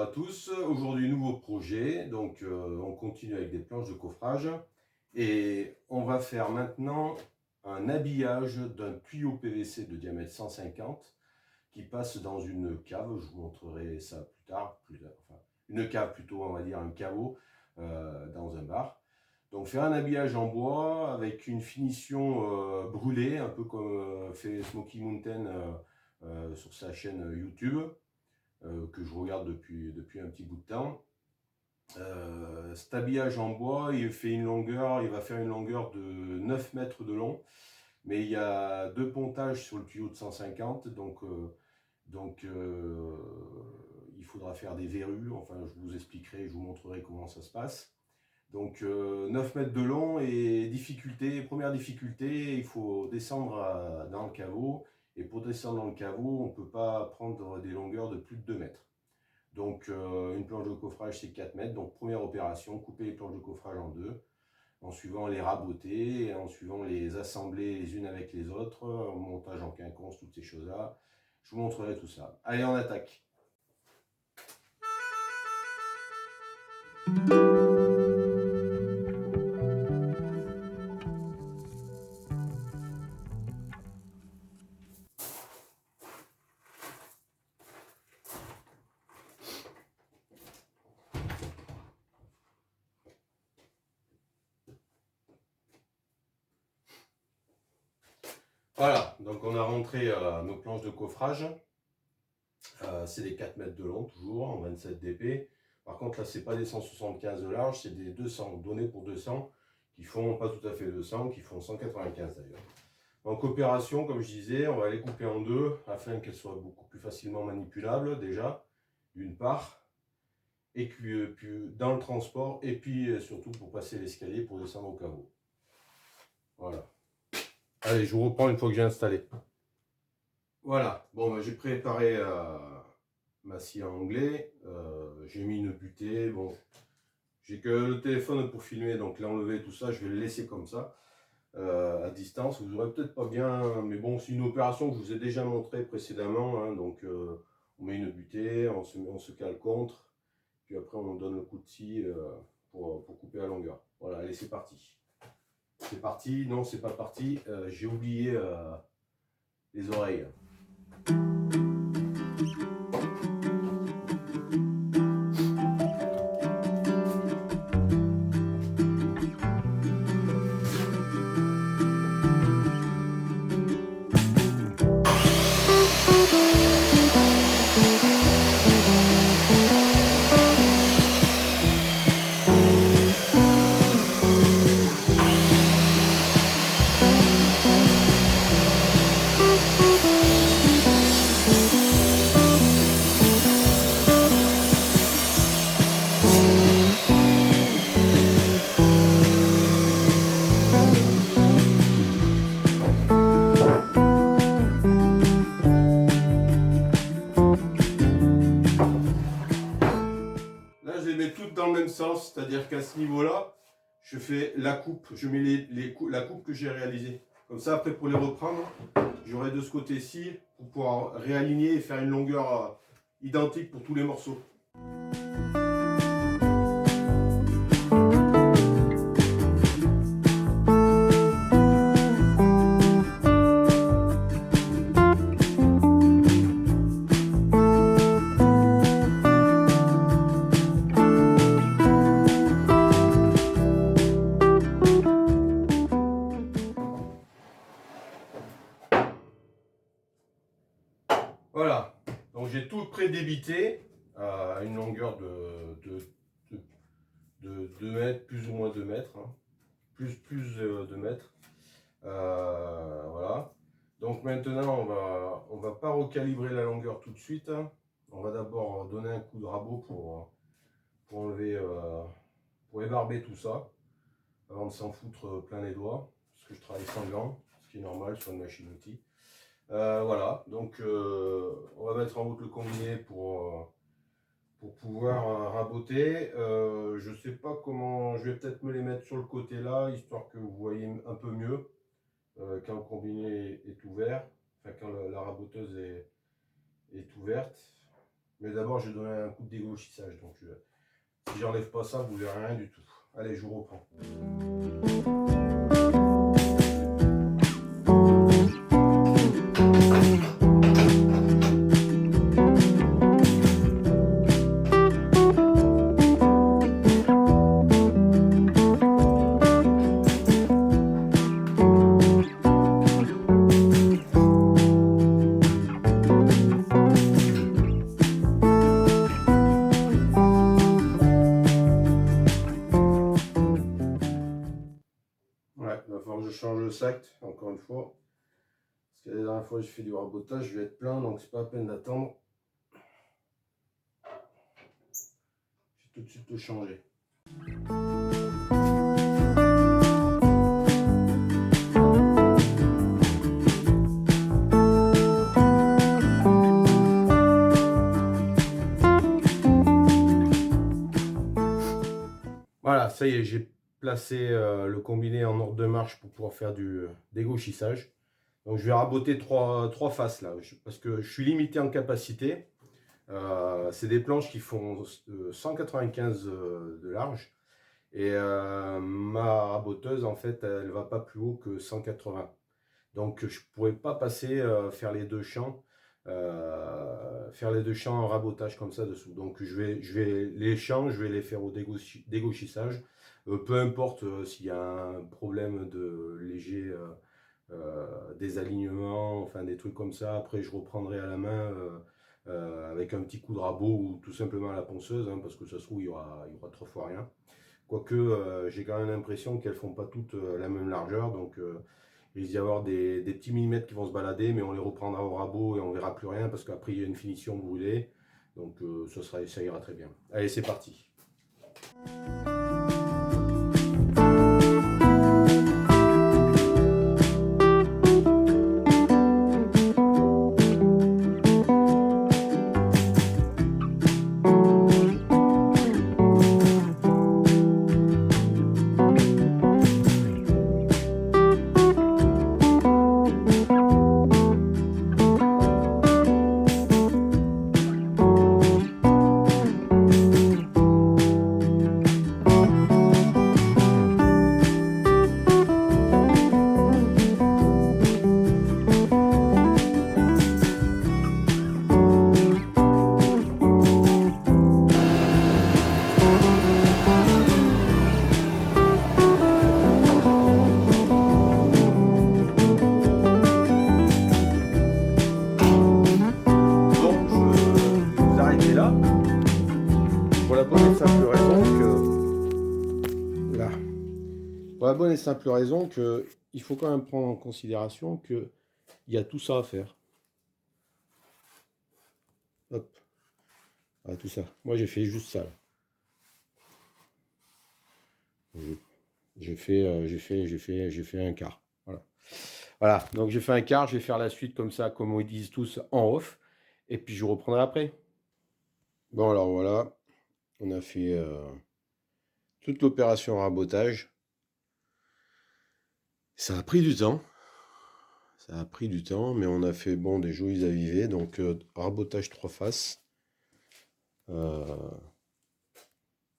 à tous, aujourd'hui nouveau projet, donc on continue avec des planches de coffrage et on va faire maintenant un habillage d'un tuyau PVC de diamètre 150 qui passe dans une cave, je vous montrerai ça plus tard, enfin une cave plutôt, on va dire un caveau dans un bar. Donc faire un habillage en bois avec une finition brûlée, un peu comme fait Smoky Mountain sur sa chaîne YouTube. Que je regarde depuis un petit bout de temps. Cet habillage en bois, il va faire une longueur de 9 mètres de long, mais il y a deux pontages sur le tuyau de 150, il faudra faire des verrues, enfin je vous expliquerai, je vous montrerai comment ça se passe. Donc 9 mètres de long et première difficulté, il faut descendre dans le caveau. Et pour descendre dans le caveau, on ne peut pas prendre des longueurs de plus de 2 mètres. Donc une planche de coffrage c'est 4 mètres. Donc première opération, couper les planches de coffrage en deux, en suivant les raboter, et en suivant les assembler les unes avec les autres, montage en quinconce, toutes ces choses-là. Je vous montrerai tout ça. Allez, on attaque. Voilà, donc on a rentré nos planches de coffrage. C'est des 4 mètres de long, toujours en 27 dp. Par contre, là, c'est pas des 175 de large, c'est des 200, donnés pour 200, qui font pas tout à fait 200, qui font 195 d'ailleurs. Donc, opération, comme je disais, on va les couper en deux afin qu'elles soient beaucoup plus facilement manipulables, déjà, d'une part, et puis dans le transport, et puis surtout pour passer l'escalier pour descendre au caveau. Voilà. Allez, je vous reprends une fois que j'ai installé. Voilà, bon, j'ai préparé ma scie à anglais, j'ai mis une butée, bon, j'ai que le téléphone pour filmer, donc l'enlever tout ça, je vais le laisser comme ça, à distance, vous aurez peut-être pas bien, mais bon, c'est une opération que je vous ai déjà montré précédemment, hein, donc on met une butée, on se cale contre, puis après on donne le coup de scie pour couper la longueur. Voilà, allez, c'est parti. C'est parti, non, c'est pas parti, j'ai oublié les oreilles. Toutes dans le même sens, c'est-à-dire qu'à ce niveau-là, je fais la coupe, je mets la coupe que j'ai réalisée. Comme ça, après pour les reprendre, j'aurai de ce côté-ci pour pouvoir réaligner et faire une longueur identique pour tous les morceaux. Voilà, donc j'ai tout pré-débité à une longueur de 2 mètres, plus ou moins 2 mètres, hein. plus 2 mètres. Voilà. Donc maintenant, on va pas recalibrer la longueur tout de suite, hein. On va d'abord donner un coup de rabot pour enlever, pour ébarber tout ça, avant de s'en foutre plein les doigts, parce que je travaille sans gants, ce qui est normal sur une machine-outil. Voilà, donc on va mettre en route le combiné pour pouvoir raboter. Je sais pas comment, je vais peut-être me les mettre sur le côté là, histoire que vous voyez un peu mieux quand le combiné est ouvert, enfin quand la raboteuse est ouverte. Mais d'abord, je vais donner un coup de dégauchissage. Donc, si j'enlève pas ça, vous verrez rien du tout. Allez, je vous reprends. Ouais, il va falloir que je change le sac, encore une fois. Parce que la dernière fois, j'ai fait du rabotage, je vais être plein, donc c'est pas la peine d'attendre. Je vais tout de suite le changer. Voilà, ça y est, j'ai placé le combiné en ordre de marche pour pouvoir faire du dégauchissage. Donc je vais raboter trois faces là, parce que je suis limité en capacité. C'est des planches qui font 195 de large. Et ma raboteuse, en fait, elle ne va pas plus haut que 180. Donc je ne pourrais pas passer faire les deux champs en rabotage comme ça dessous. Donc les champs, je vais les faire au dégauchissage. Peu importe s'il y a un problème de léger désalignement, enfin des trucs comme ça. Après, je reprendrai à la main avec un petit coup de rabot ou tout simplement à la ponceuse, hein, parce que ça se trouve, il y aura 3 fois rien. Quoique, j'ai quand même l'impression qu'elles font pas toutes la même largeur, donc il risque d'y avoir des petits millimètres qui vont se balader, mais on les reprendra au rabot et on verra plus rien, parce qu'après, il y a une finition brûlée, donc ça ira très bien. Allez, c'est parti. Pour la bonne et simple raison qu'il faut quand même prendre en considération qu'il y a tout ça à faire. Hop. Voilà, tout ça. Moi, j'ai fait juste ça. J'ai fait un quart. Voilà. Voilà. Donc, j'ai fait un quart. Je vais faire la suite comme ça, comme ils disent tous, en off. Et puis, je reprendrai après. Bon, alors voilà. On a fait toute l'opération rabotage. Ça a pris du temps. Ça a pris du temps, mais on a fait bon des jolis avivés. Donc, rabotage 3 faces.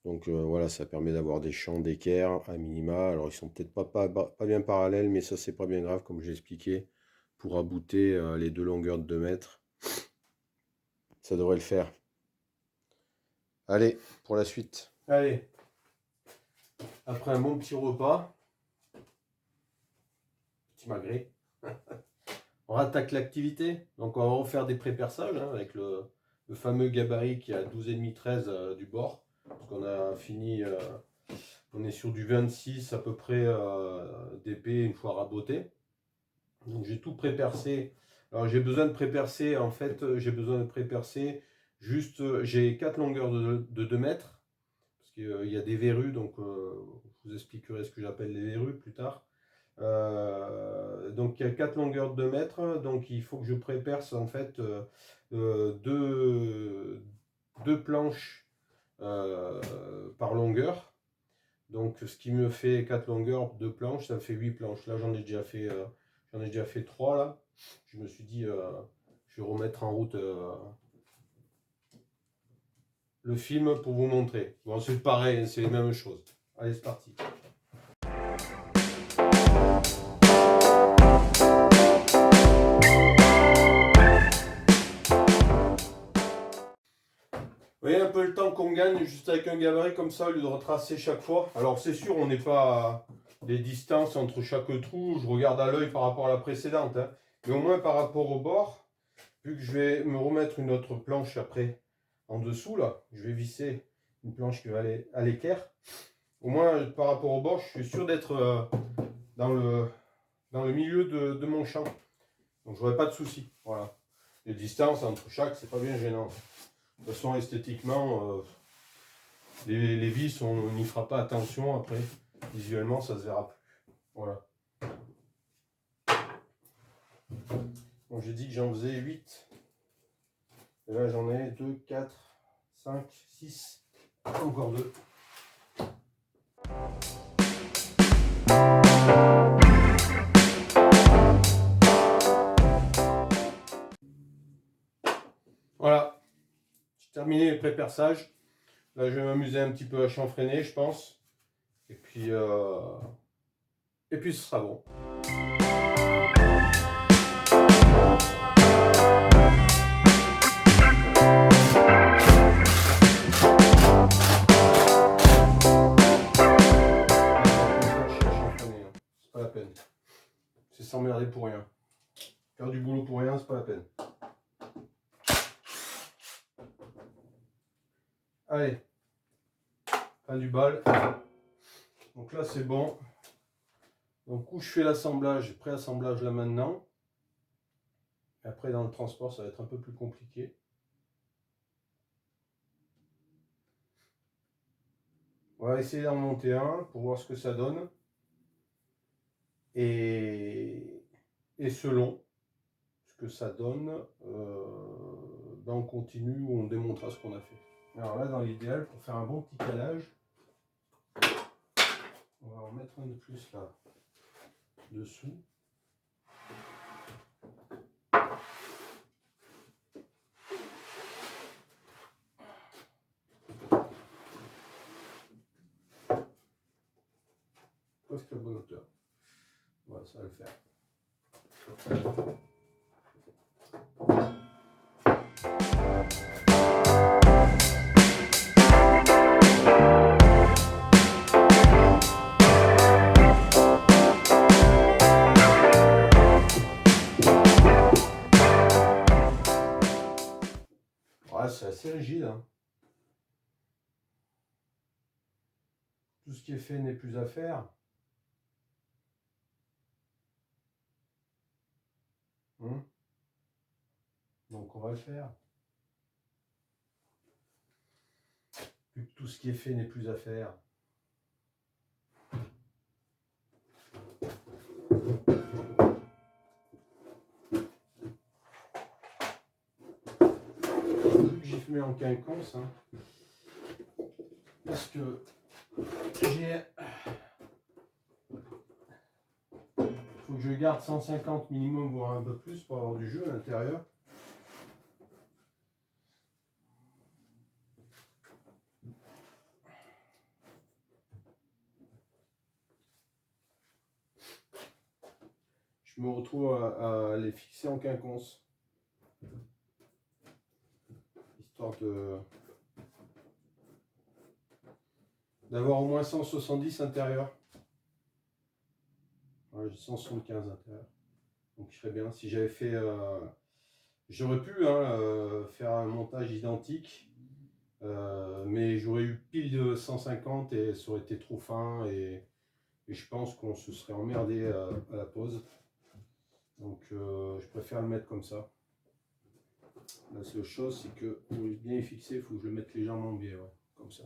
Donc voilà, ça permet d'avoir des champs d'équerre à minima. Alors ils sont peut-être pas bien parallèles, mais ça c'est pas bien grave, comme j'ai expliqué, pour abouter les deux longueurs de 2 mètres. Ça devrait le faire. Allez, pour la suite. Allez, après un bon petit repas, petit magret, on rattaque l'activité. Donc on va refaire des pré-perçages avec le fameux gabarit qui est à 12,5-13 du bord. Parce qu'on a fini, on est sur du 26 à peu près d'épée une fois raboté. Donc j'ai tout pré-percé. Alors j'ai besoin de pré-percer, en fait, j'ai besoin de pré-percer juste, j'ai 4 longueurs de 2 mètres. Parce qu'il y a des verrues, donc je vous expliquerai ce que j'appelle les verrues plus tard. Donc il y a 4 longueurs de 2 mètres, donc il faut que je pré-perce en fait deux planches par longueur. Donc ce qui me fait 4 longueurs, 2 planches, ça me fait 8 planches. Là j'en ai déjà fait 3 là. Je me suis dit je vais remettre en route le film pour vous montrer. Bon, c'est pareil, c'est les mêmes choses. Allez, c'est parti. Vous voyez un peu le temps qu'on gagne juste avec un gabarit comme ça au lieu de retracer chaque fois. Alors c'est sûr, on n'est pas les distances entre chaque trou, je regarde à l'œil par rapport à la précédente. Hein. Mais au moins par rapport au bord, vu que je vais me remettre une autre planche après en dessous, là, je vais visser une planche qui va aller à l'équerre. Au moins par rapport au bord, je suis sûr d'être dans le milieu de mon champ. Donc j'aurai pas de soucis. Voilà. Les distances entre chaque, c'est pas bien gênant. De toute façon, esthétiquement, les vis, on n'y fera pas attention après. Visuellement, ça se verra plus. Voilà. Bon, j'ai dit que j'en faisais 8. Et là, j'en ai 2, 4, 5, 6. Encore 2. Voilà. J'ai terminé les pré-perçages. Là, je vais m'amuser un petit peu à chanfreiner, je pense. Et puis ce sera bon. C'est pas la peine. C'est s'emmerder pour rien. Faire du boulot pour rien, c'est pas la peine. Allez. Fin du bal. Donc là, c'est bon. Donc où je fais l'assemblage, pré-assemblage là maintenant. Et après, dans le transport, ça va être un peu plus compliqué. On va essayer d'en monter un pour voir ce que ça donne. Et selon ce que ça donne, ben on continue ou on démontrera ce qu'on a fait. Alors là, dans l'idéal, pour faire un bon petit calage, on va en mettre un de plus là, dessous. Presque la bonne hauteur. Voilà, ça va le faire. Ouais, c'est assez rigide. Hein. Tout ce qui est fait n'est plus à faire. Donc on va le faire. Vu que tout ce qui est fait n'est plus à faire. Vu que j'ai fumé en quinconce, hein, parce que j'ai... Faut que je garde 150 minimum, voire un peu plus pour avoir du jeu à l'intérieur. Je me retrouve à les fixer en quinconce. Histoire d'avoir au moins 170 intérieur. Ouais, j'ai 175 intérieur. Donc je serais bien. Si j'avais fait... j'aurais pu faire un montage identique. Mais j'aurais eu pile de 150 et ça aurait été trop fin. Et je pense qu'on se serait emmerdé à la pause. Donc je préfère le mettre comme ça. La seule chose, c'est que pour bien y fixer, il faut que je le mette légèrement biais, ouais, comme ça.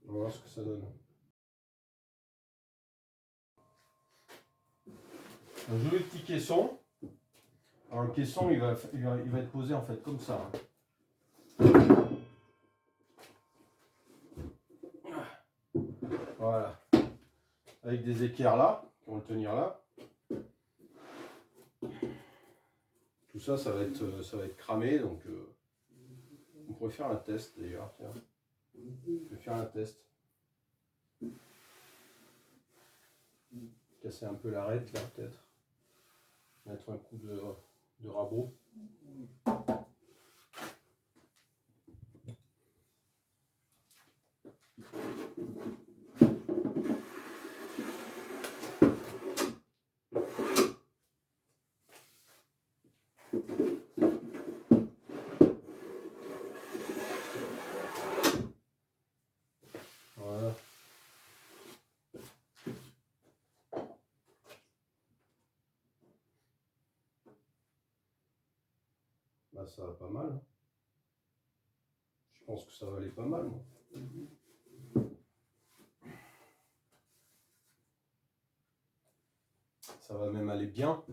On va voir ce que ça donne. Un joli petit caisson. Alors le caisson, il va être posé en fait comme ça. Voilà. Avec des équerres là, qui vont le tenir là. tout ça, ça va être cramé, donc on pourrait faire un test d'ailleurs. Tiens, je vais faire un test. Casser un peu l'arête là, peut-être. Mettre un coup de rabot. Voilà. Bah, ça va pas mal. Hein. Je pense que ça va aller pas mal. Moi. Ça va même aller bien.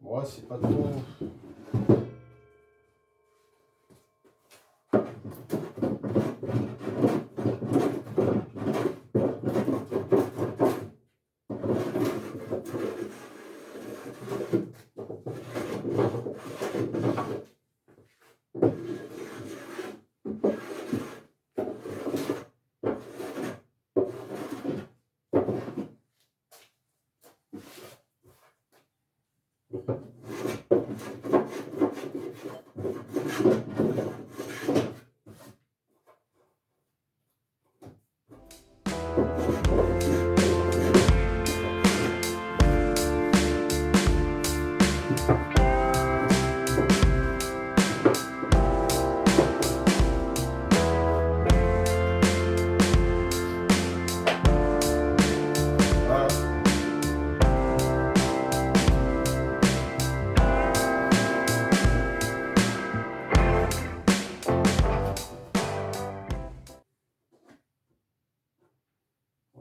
Ouais, c'est pas trop.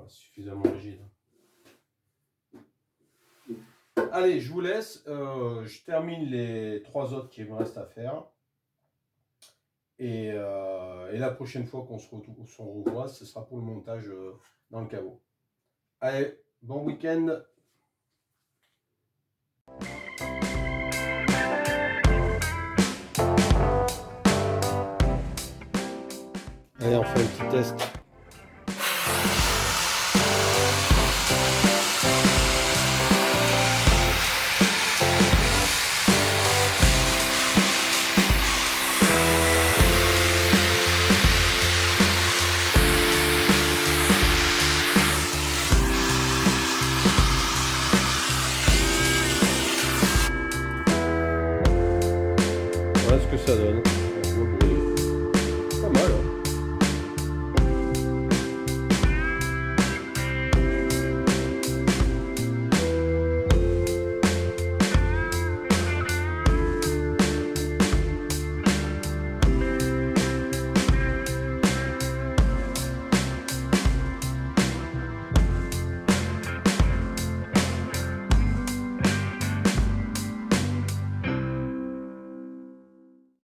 Suffisamment rigide. Allez, je vous laisse. Je termine les 3 autres qui me restent à faire. Et la prochaine fois qu'on se revoit, ce sera pour le montage dans le caveau. Allez, bon week-end. Allez, on fait un petit test. Voilà ce que ça donne. Pas mal. Hein.